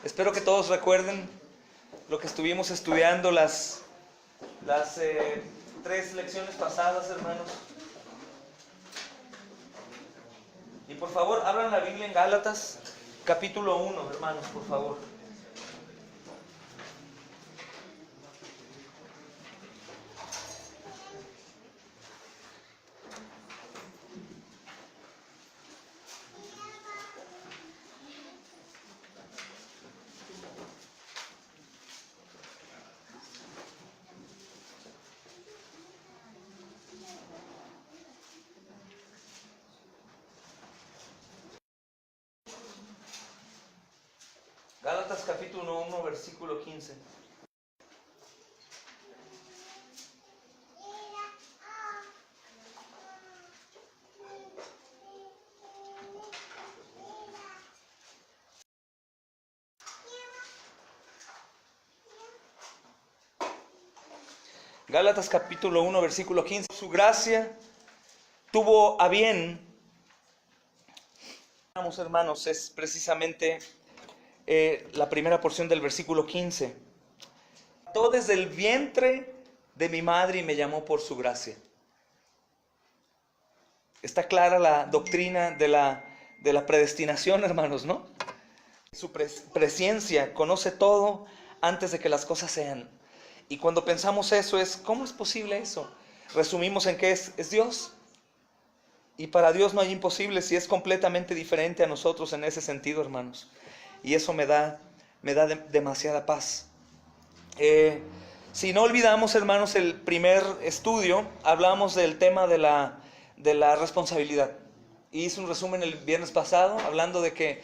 Espero que todos recuerden lo que estuvimos estudiando las 3 lecciones pasadas, hermanos. Y por favor, abran la Biblia en Gálatas, capítulo 1, hermanos, por favor. Gálatas capítulo 1, versículo 15. Gálatas capítulo 1, versículo 15. Su gracia tuvo a bien, vamos hermanos, es precisamente la primera porción del versículo 15. Todo desde el vientre de mi madre y me llamó por su gracia. Está clara la doctrina de la predestinación, hermanos, ¿no? Su presciencia conoce todo antes de que las cosas sean. Y cuando pensamos eso ¿cómo es posible eso? Resumimos en que es Dios. Y para Dios no hay imposible si es completamente diferente a nosotros en ese sentido, hermanos. Y eso me da demasiada paz. Si no olvidamos, hermanos, el primer estudio, hablamos del tema de la responsabilidad. Hice un resumen el viernes pasado, hablando de que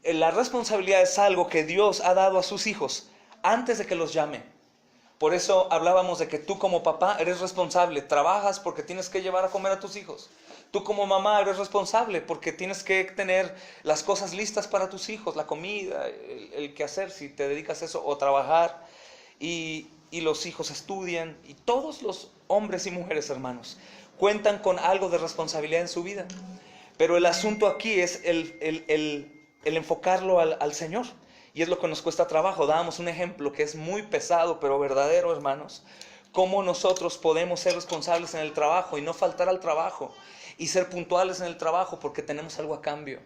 la responsabilidad es algo que Dios ha dado a sus hijos antes de que los llame. Por eso hablábamos de que tú como papá eres responsable, trabajas porque tienes que llevar a comer a tus hijos. Tú como mamá eres responsable porque tienes que tener las cosas listas para tus hijos, la comida, el quehacer, si te dedicas a eso, o trabajar. Y los hijos estudian. Y todos los hombres y mujeres, hermanos, cuentan con algo de responsabilidad en su vida. Pero el asunto aquí es el enfocarlo al Señor. Y es lo que nos cuesta trabajo. Dábamos un ejemplo que es muy pesado, pero verdadero, hermanos. Cómo nosotros podemos ser responsables en el trabajo y no faltar al trabajo. Y ser puntuales en el trabajo porque tenemos algo a cambio.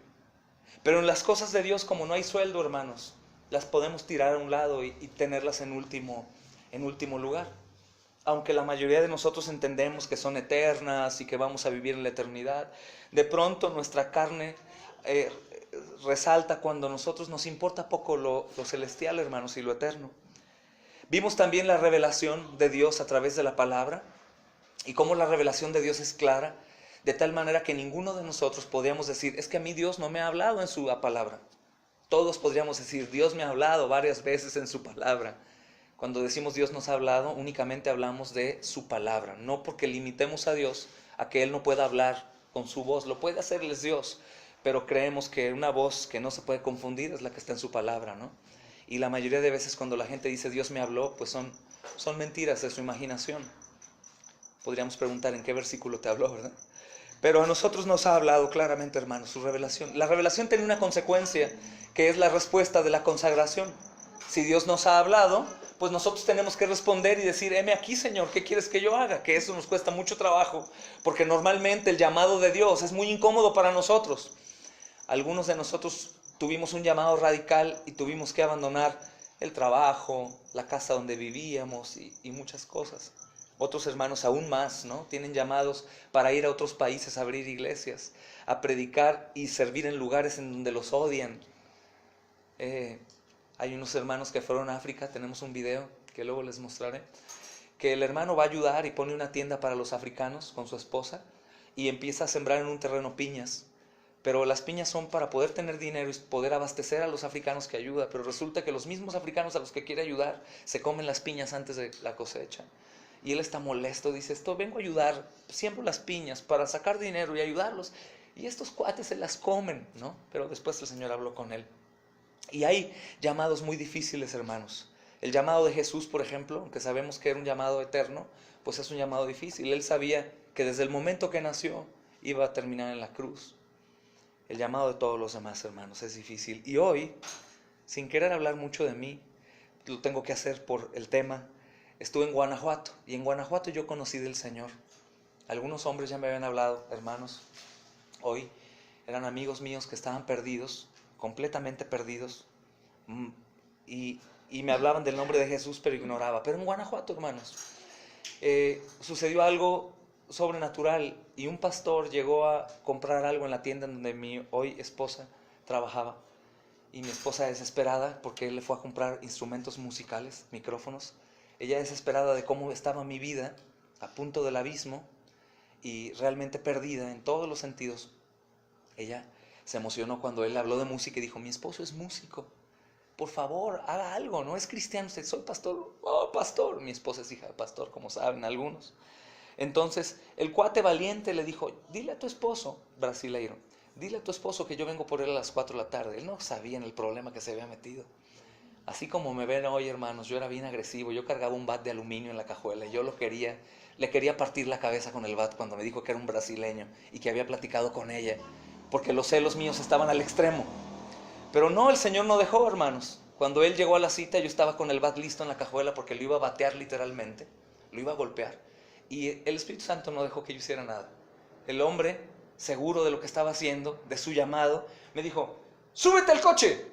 Pero en las cosas de Dios, como no hay sueldo, hermanos, las podemos tirar a un lado y tenerlas en último lugar. Aunque la mayoría de nosotros entendemos que son eternas y que vamos a vivir en la eternidad, de pronto nuestra carne resalta cuando a nosotros nos importa poco lo celestial, hermanos, y lo eterno. Vimos también la revelación de Dios a través de la palabra y cómo la revelación de Dios es clara, de tal manera que ninguno de nosotros podíamos decir, es que a mí Dios no me ha hablado en su palabra. Todos podríamos decir, Dios me ha hablado varias veces en su palabra. Cuando decimos Dios nos ha hablado, únicamente hablamos de su palabra. No porque limitemos a Dios a que Él no pueda hablar con su voz. Lo puede hacer, Él es Dios. Pero creemos que una voz que no se puede confundir es la que está en su palabra, ¿no? Y la mayoría de veces cuando la gente dice Dios me habló, pues son mentiras de su imaginación. Podríamos preguntar en qué versículo te habló, ¿verdad? Pero a nosotros nos ha hablado claramente, hermanos, su revelación. La revelación tiene una consecuencia, que es la respuesta de la consagración. Si Dios nos ha hablado, pues nosotros tenemos que responder y decir, heme aquí, Señor, ¿qué quieres que yo haga? Que eso nos cuesta mucho trabajo, porque normalmente el llamado de Dios es muy incómodo para nosotros. Algunos de nosotros tuvimos un llamado radical y tuvimos que abandonar el trabajo, la casa donde vivíamos y muchas cosas. Otros hermanos aún más, ¿no? Tienen llamados para ir a otros países a abrir iglesias, a predicar y servir en lugares en donde los odian. Hay unos hermanos que fueron a África, tenemos un video que luego les mostraré, que el hermano va a ayudar y pone una tienda para los africanos con su esposa y empieza a sembrar en un terreno piñas. Pero las piñas son para poder tener dinero y poder abastecer a los africanos que ayuda. Pero resulta que los mismos africanos a los que quiere ayudar se comen las piñas antes de la cosecha. Y él está molesto, dice, vengo a ayudar, siembro las piñas para sacar dinero y ayudarlos. Y estos cuates se las comen, ¿no? Pero después el Señor habló con él. Y hay llamados muy difíciles, hermanos. El llamado de Jesús, por ejemplo, aunque sabemos que era un llamado eterno, pues es un llamado difícil. Él sabía que desde el momento que nació iba a terminar en la cruz. El llamado de todos los demás, hermanos, es difícil. Y hoy sin querer hablar mucho de mí, lo tengo que hacer por el tema. Estuve en Guanajuato y en Guanajuato yo conocí del Señor. Algunos hombres ya me habían hablado, hermanos, hoy eran amigos míos que estaban perdidos, completamente perdidos, y, y me hablaban del nombre de Jesús, pero ignoraba. Pero en Guanajuato, hermanos, sucedió algo sobrenatural y un pastor llegó a comprar algo en la tienda donde mi hoy esposa trabajaba. Y mi esposa desesperada, porque él le fue a comprar instrumentos musicales, micrófonos. Ella desesperada de cómo estaba mi vida, a punto del abismo y realmente perdida en todos los sentidos. Ella se emocionó cuando él habló de música y dijo, mi esposo es músico, por favor, haga algo, no es cristiano usted, soy pastor. Oh, pastor, mi esposa es hija de pastor, como saben algunos. Entonces, el cuate valiente le dijo, dile a tu esposo, brasileiro, dile a tu esposo que yo vengo por él a las 4 de la tarde. Él no sabía en el problema que se había metido. Así como me ven hoy, hermanos, yo era bien agresivo. Yo cargaba un bat de aluminio en la cajuela y yo le quería partir la cabeza con el bat cuando me dijo que era un brasileño y que había platicado con ella, porque los celos míos estaban al extremo. Pero no, el Señor no dejó, hermanos. Cuando Él llegó a la cita, yo estaba con el bat listo en la cajuela porque lo iba a batear literalmente, lo iba a golpear. Y el Espíritu Santo no dejó que yo hiciera nada. El hombre, seguro de lo que estaba haciendo, de su llamado, me dijo, ¡súbete al coche!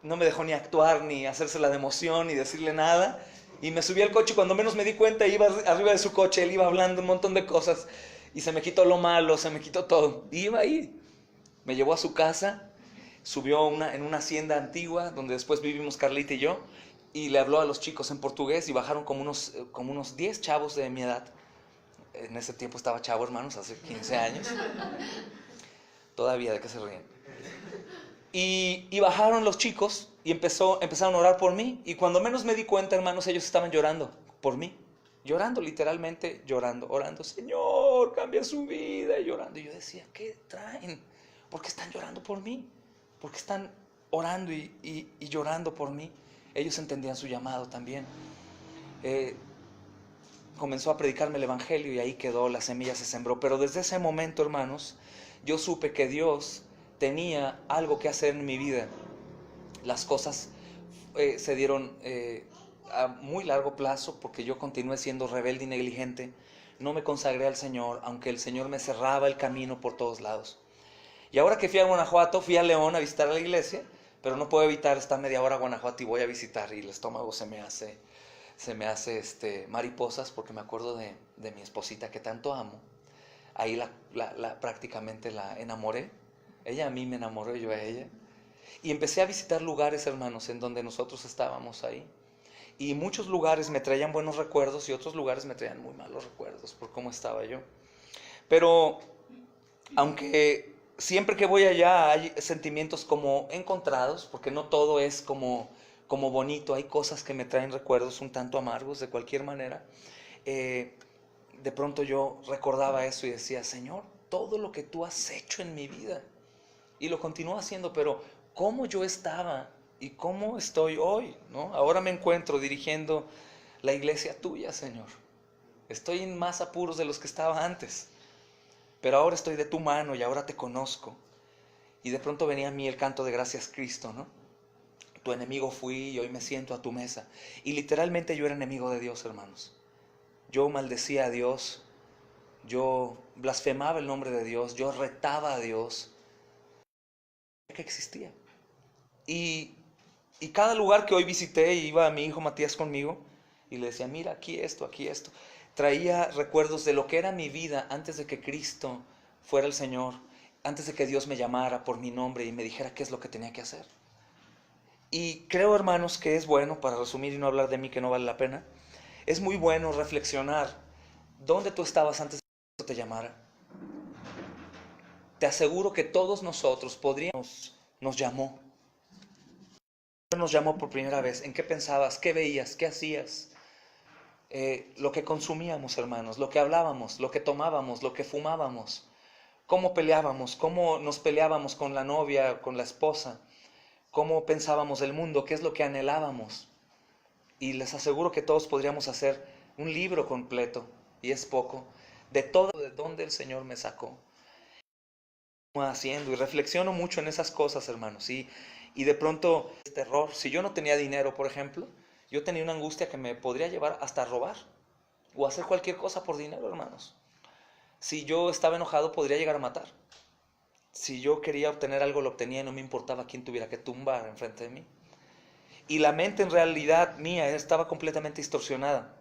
No me dejó ni actuar, ni hacerse la emoción, ni decirle nada. Y me subí al coche, cuando menos me di cuenta, iba arriba de su coche, él iba hablando un montón de cosas. Y se me quitó lo malo, se me quitó todo. Y iba ahí. Me llevó a su casa, subió en una hacienda antigua, donde después vivimos Carlita y yo. Y le habló a los chicos en portugués y bajaron como unos 10 chavos de mi edad. En ese tiempo estaba chavo, hermanos, hace 15 años. Todavía, ¿de qué se ríen? Y bajaron los chicos y empezaron a orar por mí. Y cuando menos me di cuenta, hermanos, ellos estaban llorando por mí. Llorando, literalmente llorando, orando, Señor, cambia su vida, y llorando. Y yo decía, ¿qué traen? ¿Por qué están llorando por mí? ¿Por qué están orando y llorando por mí? Ellos entendían su llamado también. Comenzó a predicarme el evangelio y ahí quedó, la semilla se sembró. Pero desde ese momento, hermanos, yo supe que Dios tenía algo que hacer en mi vida. Las cosas se dieron a muy largo plazo porque yo continué siendo rebelde y negligente. No me consagré al Señor, aunque el Señor me cerraba el camino por todos lados. Y ahora que fui a Guanajuato, fui a León a visitar a la iglesia, pero no puedo evitar estar media hora a Guanajuato y voy a visitar y el estómago se me hace mariposas porque me acuerdo de mi esposita que tanto amo. Ahí prácticamente la enamoré. Ella a mí me enamoró, yo a ella. Y empecé a visitar lugares, hermanos, en donde nosotros estábamos ahí. Y muchos lugares me traían buenos recuerdos y otros lugares me traían muy malos recuerdos por cómo estaba yo. Pero aunque siempre que voy allá hay sentimientos como encontrados, porque no todo es como bonito, hay cosas que me traen recuerdos un tanto amargos de cualquier manera. De pronto yo recordaba eso y decía, Señor, todo lo que tú has hecho en mi vida. Y lo continúo haciendo, pero cómo yo estaba y cómo estoy hoy, ¿no? Ahora me encuentro dirigiendo la iglesia tuya, Señor. Estoy en más apuros de los que estaba antes, pero ahora estoy de tu mano y ahora te conozco. Y de pronto venía a mí el canto de gracias Cristo, ¿no? Tu enemigo fui y hoy me siento a tu mesa. Y literalmente yo era enemigo de Dios, hermanos. Yo maldecía a Dios, yo blasfemaba el nombre de Dios, yo retaba a Dios que existía. Y cada lugar que hoy visité, iba mi hijo Matías conmigo y le decía, mira, aquí esto. Traía recuerdos de lo que era mi vida antes de que Cristo fuera el Señor, antes de que Dios me llamara por mi nombre y me dijera qué es lo que tenía que hacer. Y creo, hermanos, que es bueno, para resumir y no hablar de mí que no vale la pena, es muy bueno reflexionar dónde tú estabas antes de que Cristo te llamara. Te aseguro que todos nosotros nos llamó. Nos llamó por primera vez. ¿En qué pensabas? ¿Qué veías? ¿Qué hacías? Lo que consumíamos, hermanos, lo que hablábamos, lo que tomábamos, lo que fumábamos, cómo peleábamos, cómo nos peleábamos con la novia, con la esposa, cómo pensábamos del mundo, qué es lo que anhelábamos. Y les aseguro que todos podríamos hacer un libro completo, y es poco, de todo de dónde el Señor me sacó. Haciendo y reflexiono mucho en esas cosas, hermanos, y y de pronto este error. Si yo no tenía dinero, por ejemplo, yo tenía una angustia que me podría llevar hasta a robar o hacer cualquier cosa por dinero, hermanos. Si yo estaba enojado, podría llegar a matar. Si yo quería obtener algo, lo obtenía y no me importaba quién tuviera que tumbar enfrente de mí. Y la mente en realidad mía estaba completamente distorsionada.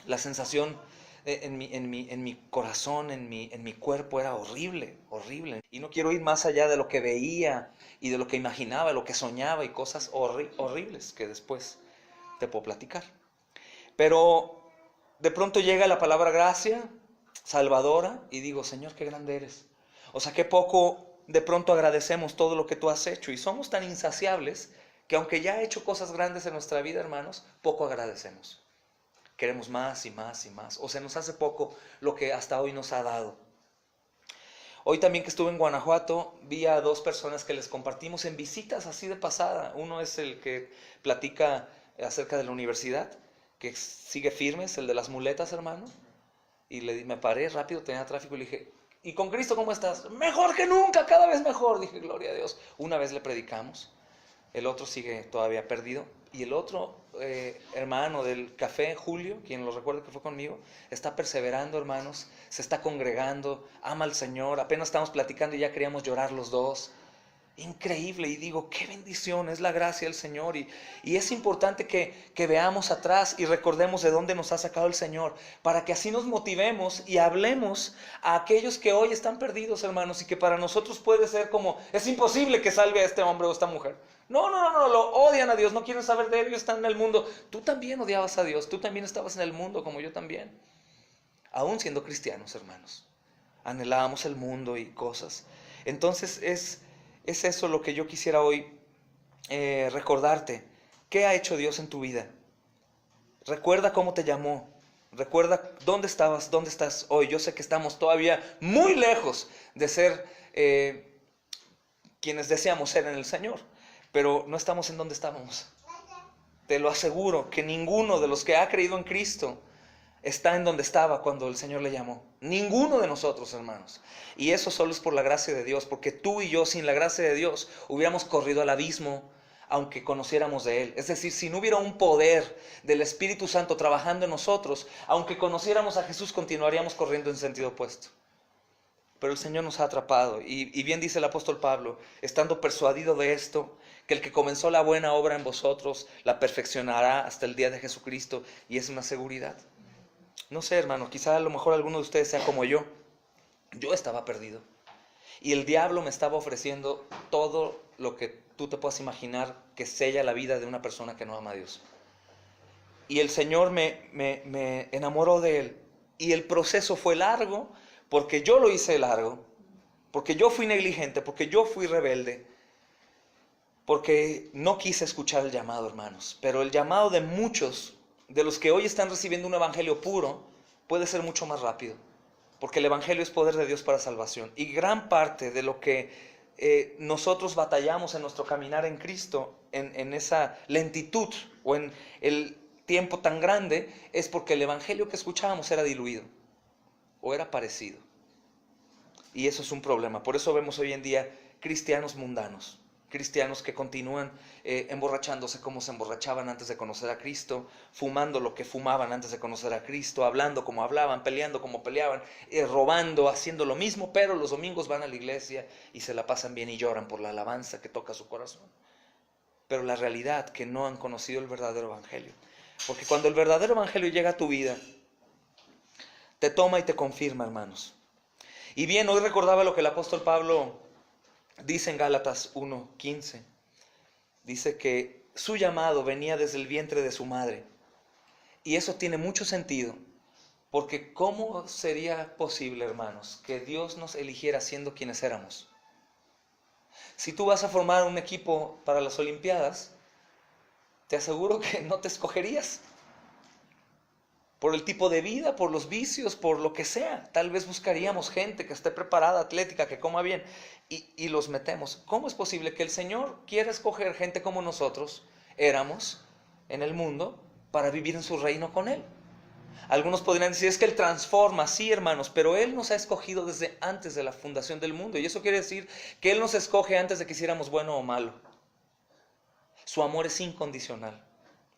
La sensación en mi corazón, en mi cuerpo era horrible, horrible. Y no quiero ir más allá de lo que veía y de lo que imaginaba, lo que soñaba y cosas horribles que después te puedo platicar. Pero de pronto llega la palabra gracia, salvadora, y digo, Señor, qué grande eres. O sea, qué poco de pronto agradecemos todo lo que tú has hecho. Y somos tan insaciables que aunque ya he hecho cosas grandes en nuestra vida, hermanos, poco agradecemos. Queremos más y más y más. O se nos hace poco lo que hasta hoy nos ha dado. Hoy también que estuve en Guanajuato, vi a dos personas que les compartimos en visitas así de pasada. Uno es el que platica acerca de la universidad, que sigue firme, es el de las muletas, hermano. Y me paré rápido, tenía tráfico y le dije, ¿y con Cristo cómo estás? Mejor que nunca, cada vez mejor. Dije, gloria a Dios. Una vez le predicamos, el otro sigue todavía perdido. Y el otro hermano del café, Julio, quien lo recuerda que fue conmigo, está perseverando, hermanos, se está congregando, ama al Señor. Apenas estamos platicando y ya queríamos llorar los dos. Increíble, y digo, qué bendición, es la gracia del Señor. Y es importante que veamos atrás y recordemos de dónde nos ha sacado el Señor, para que así nos motivemos y hablemos a aquellos que hoy están perdidos, hermanos, y que para nosotros puede ser como, es imposible que salve a este hombre o a esta mujer. No, lo odian a Dios, no quieren saber de él, ellos están en el mundo. Tú también odiabas a Dios, tú también estabas en el mundo como yo también. Aún siendo cristianos, hermanos, anhelábamos el mundo y cosas. Entonces es eso lo que yo quisiera hoy recordarte. ¿Qué ha hecho Dios en tu vida? Recuerda cómo te llamó. Recuerda dónde estabas, dónde estás hoy. Yo sé que estamos todavía muy lejos de ser quienes deseamos ser en el Señor, pero no estamos en donde estábamos. Te lo aseguro que ninguno de los que ha creído en Cristo está en donde estaba cuando el Señor le llamó. Ninguno de nosotros, hermanos. Y eso solo es por la gracia de Dios, porque tú y yo sin la gracia de Dios hubiéramos corrido al abismo aunque conociéramos de Él. Es decir, si no hubiera un poder del Espíritu Santo trabajando en nosotros, aunque conociéramos a Jesús, continuaríamos corriendo en sentido opuesto. Pero el Señor nos ha atrapado. Y bien dice el apóstol Pablo, estando persuadido de esto, que el que comenzó la buena obra en vosotros, la perfeccionará hasta el día de Jesucristo. Y es una seguridad. No sé, hermano, quizá a lo mejor alguno de ustedes sea como yo. Yo estaba perdido. Y el diablo me estaba ofreciendo todo lo que tú te puedas imaginar que sella la vida de una persona que no ama a Dios. Y el Señor me enamoró de Él. Y el proceso fue largo, porque yo lo hice largo, porque yo fui negligente, porque yo fui rebelde, porque no quise escuchar el llamado, hermanos. Pero el llamado de muchos de los que hoy están recibiendo un evangelio puro puede ser mucho más rápido, porque el evangelio es poder de Dios para salvación. Y gran parte de lo que nosotros batallamos en nuestro caminar en Cristo, en esa lentitud o en el tiempo tan grande, es porque el evangelio que escuchábamos era diluido o era parecido. Y eso es un problema. Por eso vemos hoy en día cristianos mundanos, cristianos que continúan emborrachándose como se emborrachaban antes de conocer a Cristo, fumando lo que fumaban antes de conocer a Cristo, hablando como hablaban, peleando como peleaban, robando, haciendo lo mismo, pero los domingos van a la iglesia y se la pasan bien y lloran por la alabanza que toca su corazón. Pero la realidad que no han conocido el verdadero evangelio. Porque cuando el verdadero evangelio llega a tu vida, te toma y te confirma, hermanos. Y bien, hoy recordaba lo que el apóstol Pablo dice en Gálatas 1:15. Dice que su llamado venía desde el vientre de su madre. Y eso tiene mucho sentido. Porque ¿cómo sería posible, hermanos, que Dios nos eligiera siendo quienes éramos? Si tú vas a formar un equipo para las Olimpiadas, te aseguro que no te escogerías. Por el tipo de vida, por los vicios, por lo que sea. Tal vez buscaríamos gente que esté preparada, atlética, que coma bien, y los metemos. ¿Cómo es posible que el Señor quiera escoger gente como nosotros éramos en el mundo para vivir en su reino con Él? Algunos podrían decir, es que Él transforma, sí, hermanos, pero Él nos ha escogido desde antes de la fundación del mundo. Y eso quiere decir que Él nos escoge antes de que hiciéramos bueno o malo. Su amor es incondicional,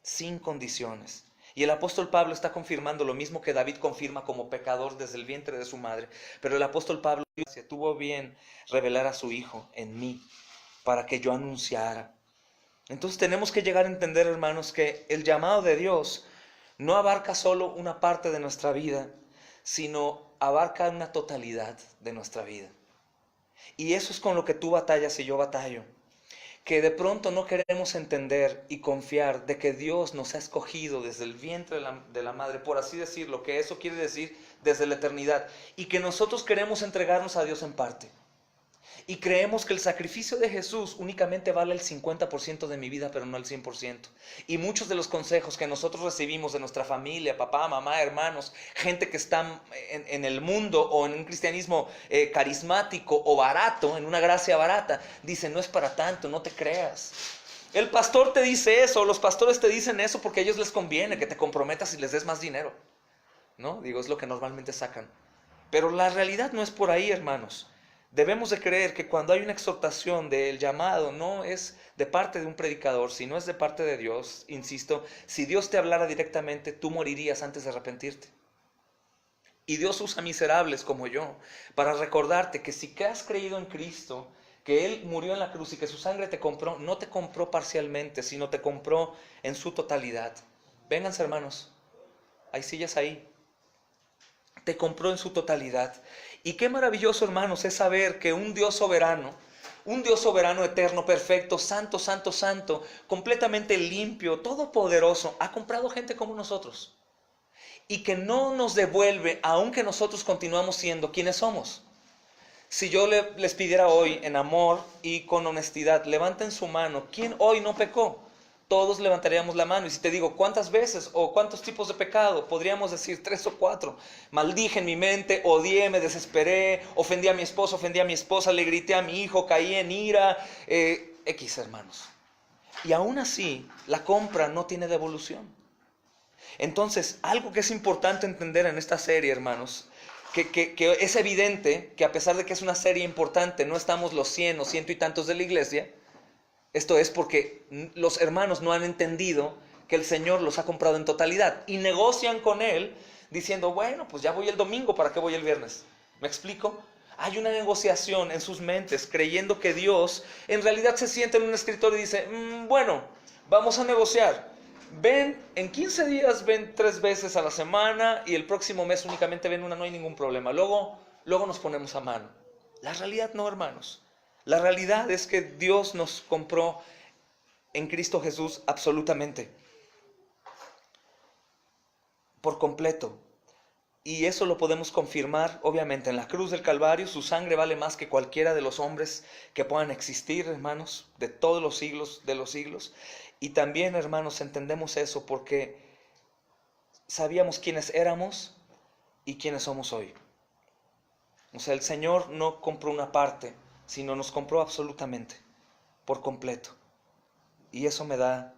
sin condiciones. Y el apóstol Pablo está confirmando lo mismo que David confirma como pecador desde el vientre de su madre. Pero el apóstol Pablo tuvo bien revelar a su Hijo en mí para que yo anunciara. Entonces tenemos que llegar a entender, hermanos, que el llamado de Dios no abarca solo una parte de nuestra vida, sino abarca una totalidad de nuestra vida. Y eso es con lo que tú batallas y yo batallo. Que de pronto no queremos entender y confiar de que Dios nos ha escogido desde el vientre de la madre, por así decirlo, que eso quiere decir desde la eternidad, y que nosotros queremos entregarnos a Dios en parte. Y creemos que el sacrificio de Jesús únicamente vale el 50% de mi vida, pero no el 100%. Y muchos de los consejos que nosotros recibimos de nuestra familia, papá, mamá, hermanos, gente que está en el mundo o en un cristianismo carismático o barato, en una gracia barata, dicen, no es para tanto, no te creas. El pastor te dice eso, los pastores te dicen eso porque a ellos les conviene que te comprometas y les des más dinero, ¿no? Digo, es lo que normalmente sacan. Pero la realidad no es por ahí, hermanos. Debemos de creer que cuando hay una exhortación del llamado no es de parte de un predicador, sino es de parte de Dios. Insisto, si Dios te hablara directamente, tú morirías antes de arrepentirte. Y Dios usa miserables como yo para recordarte que si has creído en Cristo, que Él murió en la cruz y que su sangre te compró, no te compró parcialmente, sino te compró en su totalidad. Vénganse, hermanos, hay sillas ahí. Te compró en su totalidad. Y qué maravilloso, hermanos, es saber que un Dios soberano eterno, perfecto, santo, santo, santo, completamente limpio, todopoderoso, ha comprado gente como nosotros. Y que no nos devuelve, aunque nosotros continuamos siendo quienes somos. Si yo les pidiera hoy en amor y con honestidad, levanten su mano, ¿quién hoy no pecó? Todos levantaríamos la mano. Y si te digo cuántas veces o cuántos tipos de pecado, podríamos decir 3 o 4. Maldije en mi mente, odié, me desesperé, ofendí a mi esposo, ofendí a mi esposa, le grité a mi hijo, caí en ira, X, hermanos. Y aún así, la compra no tiene devolución. Entonces, algo que es importante entender en esta serie, hermanos, que es evidente que a pesar de que es una serie importante, no estamos los 100 o 100 y tantos de la iglesia. Esto es porque los hermanos no han entendido que el Señor los ha comprado en totalidad y negocian con Él diciendo, bueno, pues ya voy el domingo, ¿para qué voy el viernes? ¿Me explico? Hay una negociación en sus mentes creyendo que Dios en realidad se sienta en un escritorio y dice, bueno, vamos a negociar. Ven, en 15 días ven 3 veces a la semana y el próximo mes únicamente ven una, no hay ningún problema. Luego nos ponemos a mano. La realidad no, hermanos. La realidad es que Dios nos compró en Cristo Jesús absolutamente, por completo. Y eso lo podemos confirmar, obviamente, en la cruz del Calvario. Su sangre vale más que cualquiera de los hombres que puedan existir, hermanos, de todos los siglos de los siglos. Y también, hermanos, entendemos eso porque sabíamos quiénes éramos y quiénes somos hoy. O sea, el Señor no compró una parte, sino nos compró absolutamente, por completo. Y eso me da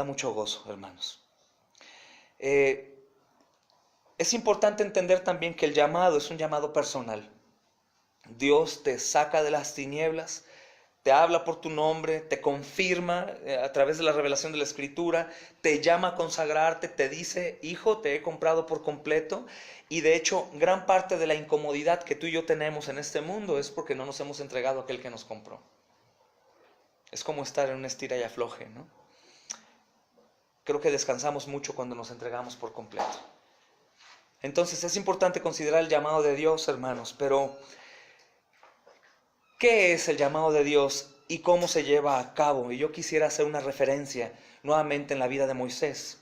mucho gozo, hermanos. Es importante entender también que el llamado es un llamado personal. Dios te saca de las tinieblas, te habla por tu nombre, te confirma a través de la revelación de la Escritura, te llama a consagrarte, te dice, hijo, te he comprado por completo. Y de hecho, gran parte de la incomodidad que tú y yo tenemos en este mundo es porque no nos hemos entregado a aquel que nos compró. Es como estar en una estira y afloje, ¿no? Creo que descansamos mucho cuando nos entregamos por completo. Entonces es importante considerar el llamado de Dios, hermanos, pero ¿qué es el llamado de Dios y cómo se lleva a cabo? Y yo quisiera hacer una referencia nuevamente en la vida de Moisés.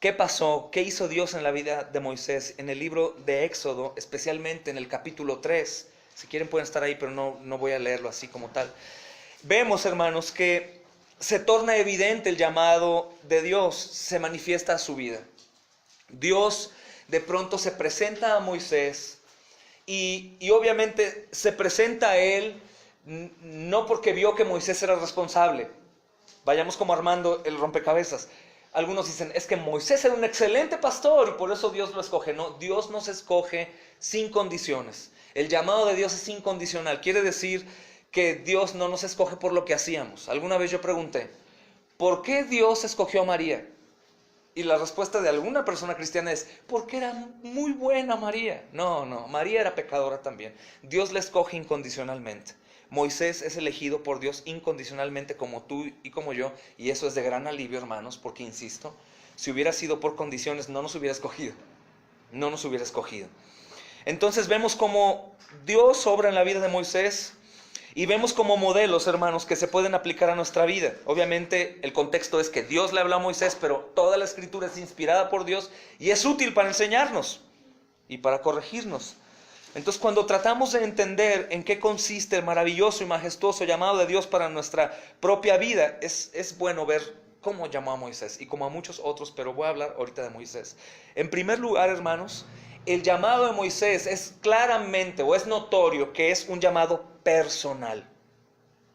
¿Qué pasó? ¿Qué hizo Dios en la vida de Moisés? En el libro de Éxodo, especialmente en el capítulo 3. Si quieren pueden estar ahí, pero no voy a leerlo así como tal. Vemos, hermanos, que se torna evidente el llamado de Dios, se manifiesta a su vida. Dios de pronto se presenta a Moisés y obviamente se presenta a él no porque vio que Moisés era responsable. Vayamos como armando el rompecabezas. Algunos dicen, es que Moisés era un excelente pastor y por eso Dios lo escoge. No, Dios nos escoge sin condiciones. El llamado de Dios es incondicional. Quiere decir que Dios no nos escoge por lo que hacíamos. Alguna vez yo pregunté, ¿por qué Dios escogió a María? Y la respuesta de alguna persona cristiana es, porque era muy buena María. No, María era pecadora también. Dios la escoge incondicionalmente. Moisés es elegido por Dios incondicionalmente como tú y como yo, y eso es de gran alivio, hermanos, porque insisto, si hubiera sido por condiciones no nos hubiera escogido. No nos hubiera escogido. Entonces vemos cómo Dios obra en la vida de Moisés y vemos como modelos, hermanos, que se pueden aplicar a nuestra vida. Obviamente el contexto es que Dios le habló a Moisés, pero toda la escritura es inspirada por Dios y es útil para enseñarnos y para corregirnos. Entonces cuando tratamos de entender en qué consiste el maravilloso y majestuoso llamado de Dios para nuestra propia vida, es bueno ver cómo llamó a Moisés y como a muchos otros, pero voy a hablar ahorita de Moisés. En primer lugar, hermanos, el llamado de Moisés es claramente o es notorio que es un llamado personal.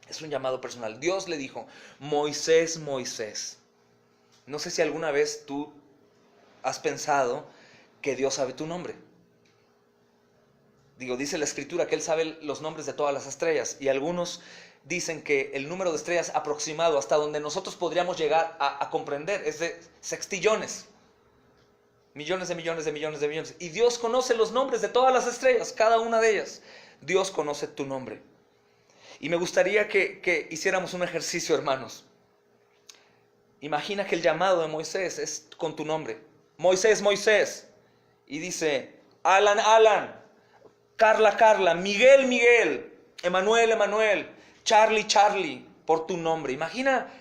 Es un llamado personal. Dios le dijo, Moisés, Moisés. No sé si alguna vez tú has pensado que Dios sabe tu nombre. Dice la escritura que Él sabe los nombres de todas las estrellas y algunos dicen que el número de estrellas aproximado hasta donde nosotros podríamos llegar a comprender es de sextillones. Millones de millones de millones de millones. Y Dios conoce los nombres de todas las estrellas, cada una de ellas. Dios conoce tu nombre. Y me gustaría que hiciéramos un ejercicio, hermanos. Imagina que el llamado de Moisés es con tu nombre. Moisés, Moisés. Y dice, Alan, Alan. Carla, Carla. Miguel, Miguel. Emanuel, Emanuel. Charlie, Charlie. Por tu nombre. Imagina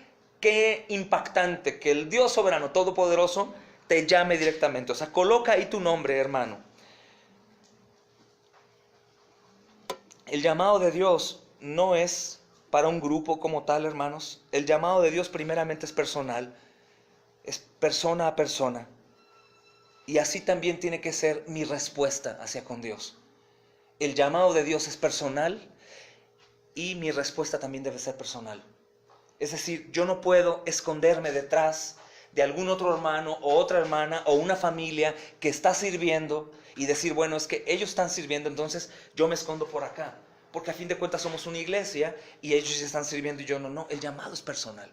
qué impactante que el Dios soberano, todopoderoso, te llame directamente. O sea, coloca ahí tu nombre, hermano. El llamado de Dios no es para un grupo como tal, hermanos. El llamado de Dios primeramente es personal. Es persona a persona. Y así también tiene que ser mi respuesta hacia con Dios. El llamado de Dios es personal y mi respuesta también debe ser personal. Es decir, yo no puedo esconderme detrás de algún otro hermano o otra hermana o una familia que está sirviendo y decir, bueno, es que ellos están sirviendo, entonces yo me escondo por acá. Porque a fin de cuentas somos una iglesia y ellos sí están sirviendo y yo no. No, el llamado es personal.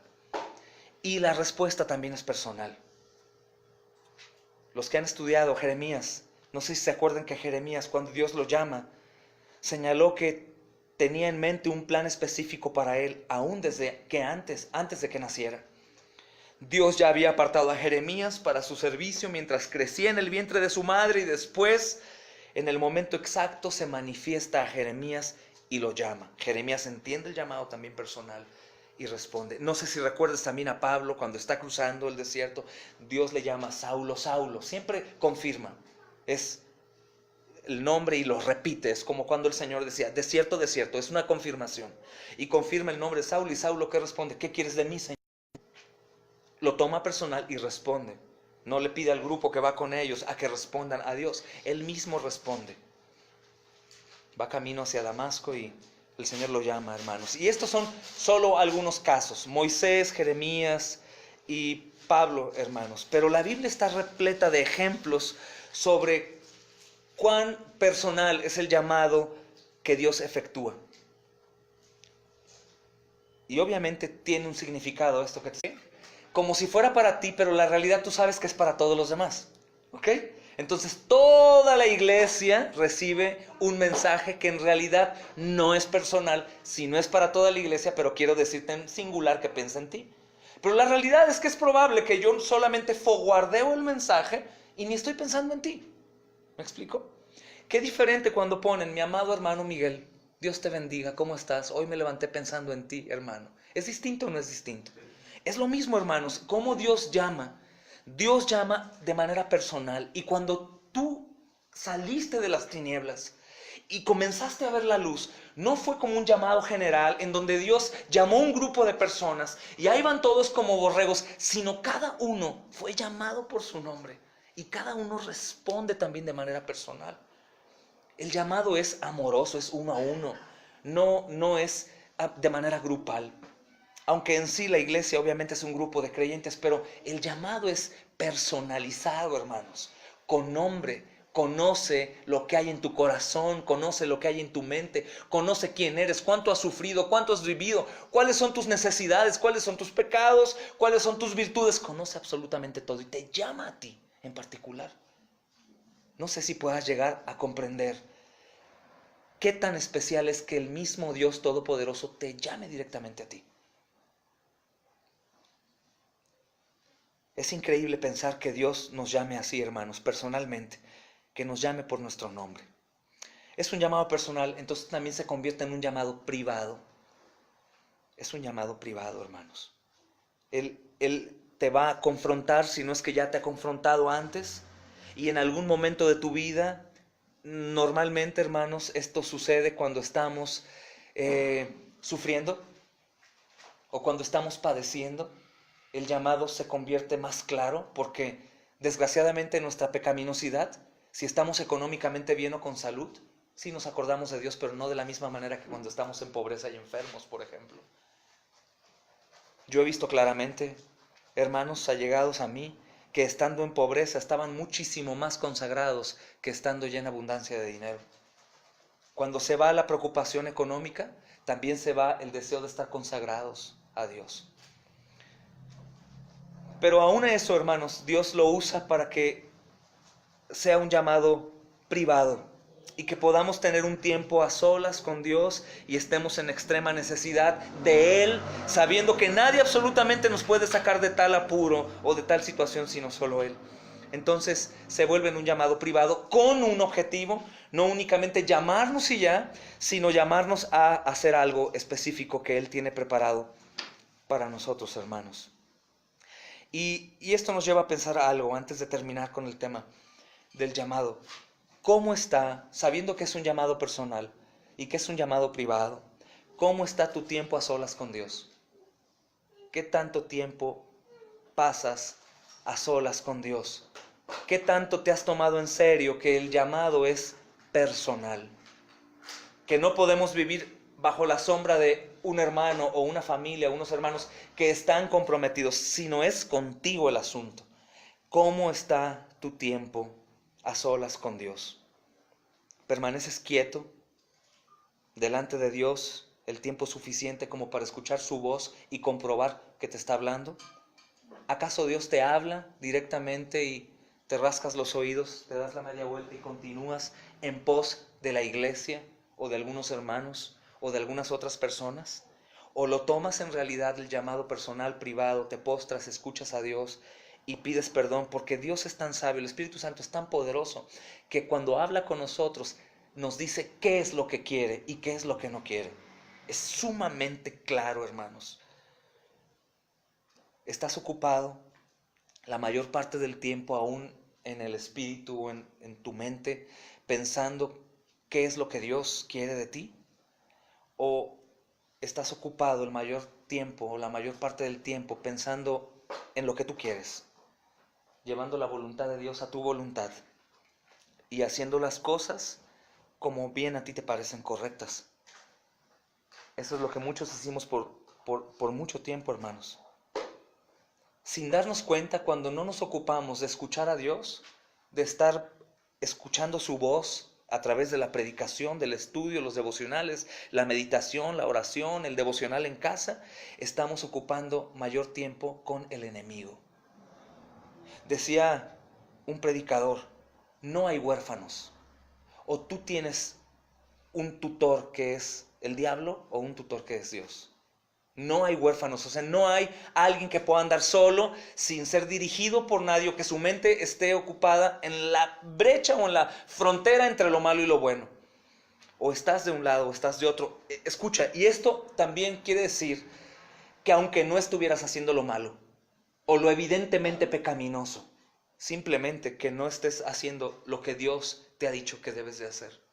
Y la respuesta también es personal. Los que han estudiado Jeremías, no sé si se acuerdan que Jeremías, cuando Dios lo llama, señaló que tenía en mente un plan específico para él, aún desde que antes de que naciera. Dios ya había apartado a Jeremías para su servicio mientras crecía en el vientre de su madre y después, en el momento exacto, se manifiesta a Jeremías y lo llama. Jeremías entiende el llamado también personal y responde. No sé si recuerdas también a Pablo cuando está cruzando el desierto, Dios le llama Saulo, Saulo. Siempre confirma, es el nombre y lo repite. Es como cuando el Señor decía, desierto, desierto, es una confirmación. Y confirma el nombre de Saulo y Saulo, ¿qué responde? ¿Qué quieres de mí, Señor? Lo toma personal y responde. No le pide al grupo que va con ellos a que respondan a Dios. Él mismo responde. Va camino hacia Damasco y el Señor lo llama, hermanos. Y estos son solo algunos casos. Moisés, Jeremías y Pablo, hermanos. Pero la Biblia está repleta de ejemplos sobre cuán personal es el llamado que Dios efectúa. Y obviamente tiene un significado esto que te digo. Como si fuera para ti, pero la realidad tú sabes que es para todos los demás. ¿Ok? Entonces toda la iglesia recibe un mensaje que en realidad no es personal, sino es para toda la iglesia, pero quiero decirte en singular que piensa en ti. Pero la realidad es que es probable que yo solamente foguardeo el mensaje y ni estoy pensando en ti. ¿Me explico? Qué diferente cuando ponen, mi amado hermano Miguel, Dios te bendiga, ¿cómo estás? Hoy me levanté pensando en ti, hermano. ¿Es distinto o no es distinto? Es lo mismo, hermanos, cómo Dios llama. Dios llama de manera personal. Y cuando tú saliste de las tinieblas y comenzaste a ver la luz, no fue como un llamado general en donde Dios llamó a un grupo de personas y ahí van todos como borregos, sino cada uno fue llamado por su nombre y cada uno responde también de manera personal. El llamado es amoroso, es uno a uno, no es de manera grupal. Aunque en sí la iglesia obviamente es un grupo de creyentes, pero el llamado es personalizado, hermanos, con nombre, conoce lo que hay en tu corazón, conoce lo que hay en tu mente, conoce quién eres, cuánto has sufrido, cuánto has vivido, cuáles son tus necesidades, cuáles son tus pecados, cuáles son tus virtudes. Conoce absolutamente todo y te llama a ti en particular. No sé si puedas llegar a comprender qué tan especial es que el mismo Dios Todopoderoso te llame directamente a ti. Es increíble pensar que Dios nos llame así, hermanos, personalmente, que nos llame por nuestro nombre. Es un llamado personal, entonces también se convierte en un llamado privado. Es un llamado privado, hermanos. Él te va a confrontar, si no es que ya te ha confrontado antes, y en algún momento de tu vida, normalmente, hermanos, esto sucede cuando estamos sufriendo o cuando estamos padeciendo. El llamado se convierte más claro porque desgraciadamente nuestra pecaminosidad, si estamos económicamente bien o con salud, sí nos acordamos de Dios, pero no de la misma manera que cuando estamos en pobreza y enfermos, por ejemplo. Yo he visto claramente hermanos allegados a mí que estando en pobreza estaban muchísimo más consagrados que estando ya en abundancia de dinero. Cuando se va la preocupación económica, también se va el deseo de estar consagrados a Dios. Pero aún eso, hermanos, Dios lo usa para que sea un llamado privado y que podamos tener un tiempo a solas con Dios y estemos en extrema necesidad de Él, sabiendo que nadie absolutamente nos puede sacar de tal apuro o de tal situación sino solo Él. Entonces se vuelve en un llamado privado con un objetivo, no únicamente llamarnos y ya, sino llamarnos a hacer algo específico que Él tiene preparado para nosotros, hermanos. Y esto nos lleva a pensar algo antes de terminar con el tema del llamado. ¿Cómo está, sabiendo que es un llamado personal y que es un llamado privado, cómo está tu tiempo a solas con Dios? ¿Qué tanto tiempo pasas a solas con Dios? ¿Qué tanto te has tomado en serio que el llamado es personal? Que no podemos vivir bajo la sombra de un hermano o una familia, unos hermanos que están comprometidos, sino es contigo el asunto. ¿Cómo está tu tiempo a solas con Dios? ¿Permaneces quieto delante de Dios el tiempo suficiente como para escuchar su voz y comprobar que te está hablando? ¿Acaso Dios te habla directamente y te rascas los oídos, te das la media vuelta y continúas en pos de la iglesia o de algunos hermanos o de algunas otras personas? ¿O lo tomas en realidad el llamado personal, privado, te postras, escuchas a Dios y pides perdón? Porque Dios es tan sabio, el Espíritu Santo es tan poderoso que cuando habla con nosotros nos dice qué es lo que quiere y qué es lo que no quiere. Es sumamente claro, hermanos. ¿Estás ocupado la mayor parte del tiempo aún en el espíritu o en tu mente pensando qué es lo que Dios quiere de ti? ¿O estás ocupado el mayor tiempo o la mayor parte del tiempo pensando en lo que tú quieres, llevando la voluntad de Dios a tu voluntad y haciendo las cosas como bien a ti te parecen correctas? Eso es lo que muchos hicimos por mucho tiempo, hermanos. Sin darnos cuenta, cuando no nos ocupamos de escuchar a Dios, de estar escuchando su voz a través de la predicación, del estudio, los devocionales, la meditación, la oración, el devocional en casa, estamos ocupando mayor tiempo con el enemigo. Decía un predicador, no hay huérfanos. O tú tienes un tutor que es el diablo o un tutor que es Dios. No hay huérfanos, o sea, no hay alguien que pueda andar solo sin ser dirigido por nadie o que su mente esté ocupada en la brecha o en la frontera entre lo malo y lo bueno. O estás de un lado o estás de otro. Escucha, y esto también quiere decir que aunque no estuvieras haciendo lo malo o lo evidentemente pecaminoso, simplemente que no estés haciendo lo que Dios te ha dicho que debes de hacer.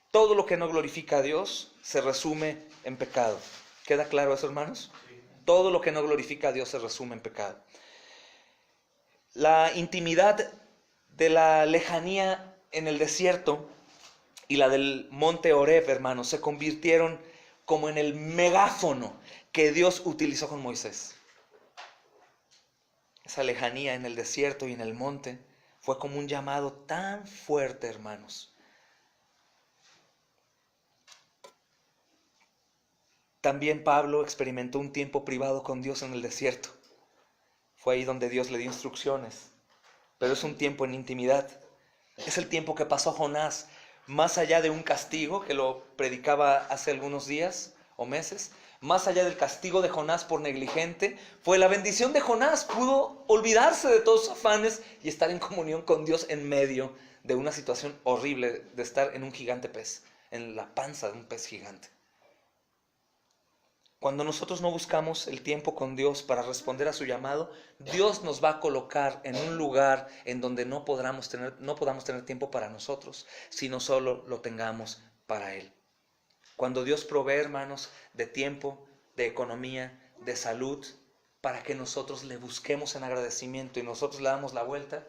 Todo lo que no glorifica a Dios se resume en pecado. ¿Queda claro eso, hermanos? Sí. Todo lo que no glorifica a Dios se resume en pecado. La intimidad de la lejanía en el desierto y la del monte Horeb, hermanos, se convirtieron como en el megáfono que Dios utilizó con Moisés. Esa lejanía en el desierto y en el monte Fue como un llamado tan fuerte, hermanos. También Pablo experimentó un tiempo privado con Dios en el desierto. Fue ahí donde Dios le dio instrucciones. Pero es un tiempo en intimidad. Es el tiempo que pasó Jonás, más allá de un castigo, que lo predicaba hace algunos días o meses, más allá del castigo de Jonás por negligente, fue la bendición de Jonás. Pudo olvidarse de todos sus afanes y estar en comunión con Dios en medio de una situación horrible de estar en un gigante pez, en la panza de un pez gigante. Cuando nosotros no buscamos el tiempo con Dios para responder a su llamado, Dios nos va a colocar en un lugar en donde no podamos tener tiempo para nosotros, sino solo lo tengamos para Él. Cuando Dios provee, hermanos, de tiempo, de economía, de salud, para que nosotros le busquemos en agradecimiento y nosotros le damos la vuelta,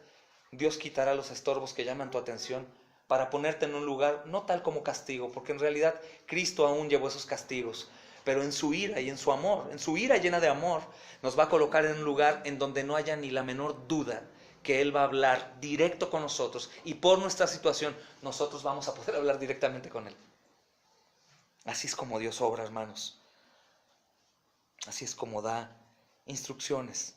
Dios quitará los estorbos que llaman tu atención para ponerte en un lugar no tal como castigo, porque en realidad Cristo aún llevó esos castigos, pero en su ira y en su amor, en su ira llena de amor, nos va a colocar en un lugar en donde no haya ni la menor duda que Él va a hablar directo con nosotros y por nuestra situación nosotros vamos a poder hablar directamente con Él. Así es como Dios obra, hermanos. Así es como da instrucciones.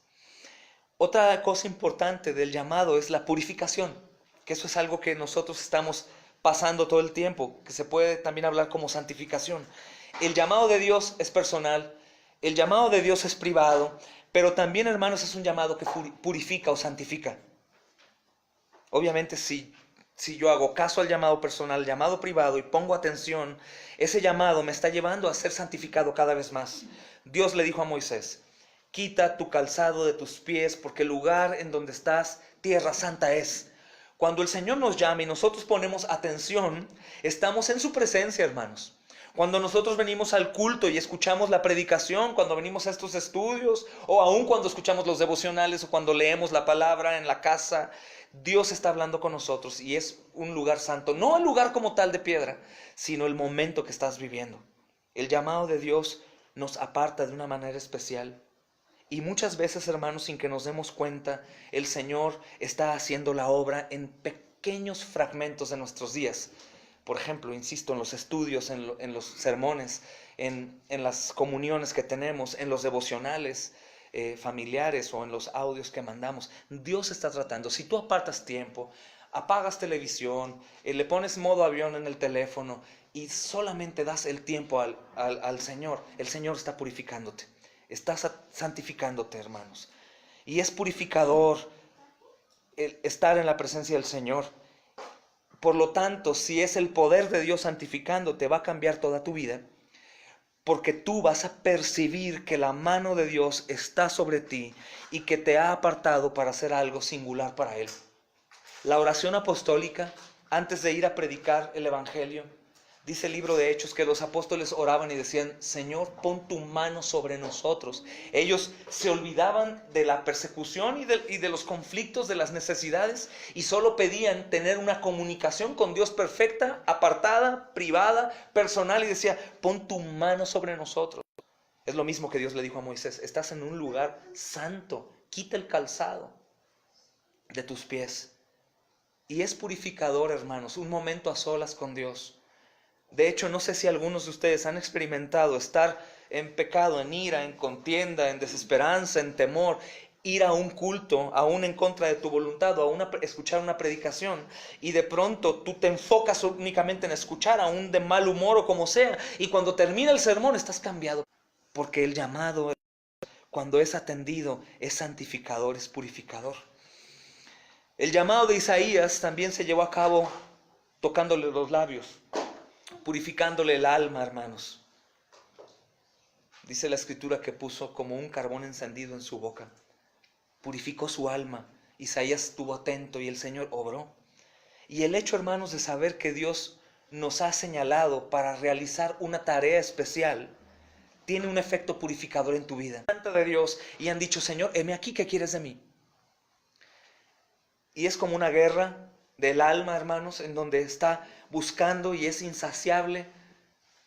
Otra cosa importante del llamado es la purificación, que eso es algo que nosotros estamos pasando todo el tiempo, que se puede también hablar como santificación. El llamado de Dios es personal, el llamado de Dios es privado, pero también, hermanos, es un llamado que purifica o santifica. Obviamente, si yo hago caso al llamado personal, llamado privado, y pongo atención, ese llamado me está llevando a ser santificado cada vez más. Dios le dijo a Moisés: quita tu calzado de tus pies, porque el lugar en donde estás, tierra santa es. Cuando el Señor nos llama y nosotros ponemos atención, estamos en su presencia, hermanos. Cuando nosotros venimos al culto y escuchamos la predicación, cuando venimos a estos estudios, o aún cuando escuchamos los devocionales, o cuando leemos la palabra en la casa, Dios está hablando con nosotros y es un lugar santo. No el lugar como tal de piedra, sino el momento que estás viviendo. El llamado de Dios nos aparta de una manera especial. Y muchas veces, hermanos, sin que nos demos cuenta, el Señor está haciendo la obra en pequeños fragmentos de nuestros días. Por ejemplo, insisto, en los estudios, en los sermones, en las comuniones que tenemos, en los devocionales familiares o en los audios que mandamos. Dios está tratando. Si tú apartas tiempo, apagas televisión, le pones modo avión en el teléfono y solamente das el tiempo al Señor, el Señor está purificándote. Estás santificándote, hermanos. Y es purificador el estar en la presencia del Señor. Por lo tanto, si es el poder de Dios santificándote, va a cambiar toda tu vida. Porque tú vas a percibir que la mano de Dios está sobre ti y que te ha apartado para hacer algo singular para Él. La oración apostólica, antes de ir a predicar el Evangelio, dice el libro de Hechos que los apóstoles oraban y decían: Señor, pon tu mano sobre nosotros. Ellos se olvidaban de la persecución y de los conflictos, de las necesidades, y solo pedían tener una comunicación con Dios perfecta, apartada, privada, personal, y decía: pon tu mano sobre nosotros. Es lo mismo que Dios le dijo a Moisés: estás en un lugar santo, quita el calzado de tus pies. Y es purificador, hermanos, un momento a solas con Dios. De hecho, no sé si algunos de ustedes han experimentado estar en pecado, en ira, en contienda, en desesperanza, en temor, ir a un culto, aún en contra de tu voluntad, o a escuchar una predicación, y de pronto tú te enfocas únicamente en escuchar, aún de mal humor o como sea, y cuando termina el sermón estás cambiado, porque el llamado, cuando es atendido, es santificador, es purificador. El llamado de Isaías también se llevó a cabo tocándole los labios, purificándole el alma, hermanos. Dice la escritura que puso como un carbón encendido en su boca. Purificó su alma. Isaías estuvo atento y el Señor obró. Y el hecho, hermanos, de saber que Dios nos ha señalado para realizar una tarea especial, tiene un efecto purificador en tu vida. Delante de Dios y han dicho: Señor, heme aquí, ¿qué quieres de mí? Y es como una guerra del alma, hermanos, en donde está buscando y es insaciable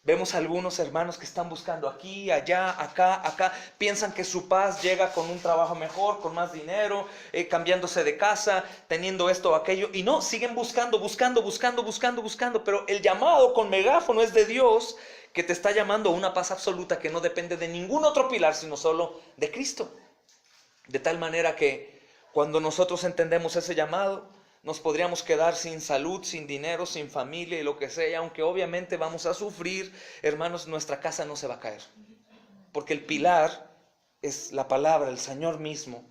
Vemos algunos hermanos que están buscando aquí, allá, acá. Piensan que su paz llega con un trabajo mejor, con más dinero, cambiándose de casa, teniendo esto o aquello. Y no, siguen buscando. Pero el llamado con megáfono es de Dios, que te está llamando a una paz absoluta que no depende de ningún otro pilar, sino solo de Cristo. De tal manera que cuando nosotros entendemos ese llamado, nos podríamos quedar sin salud, sin dinero, sin familia y lo que sea. Aunque obviamente vamos a sufrir, hermanos, nuestra casa no se va a caer. Porque el pilar es la palabra, el Señor mismo.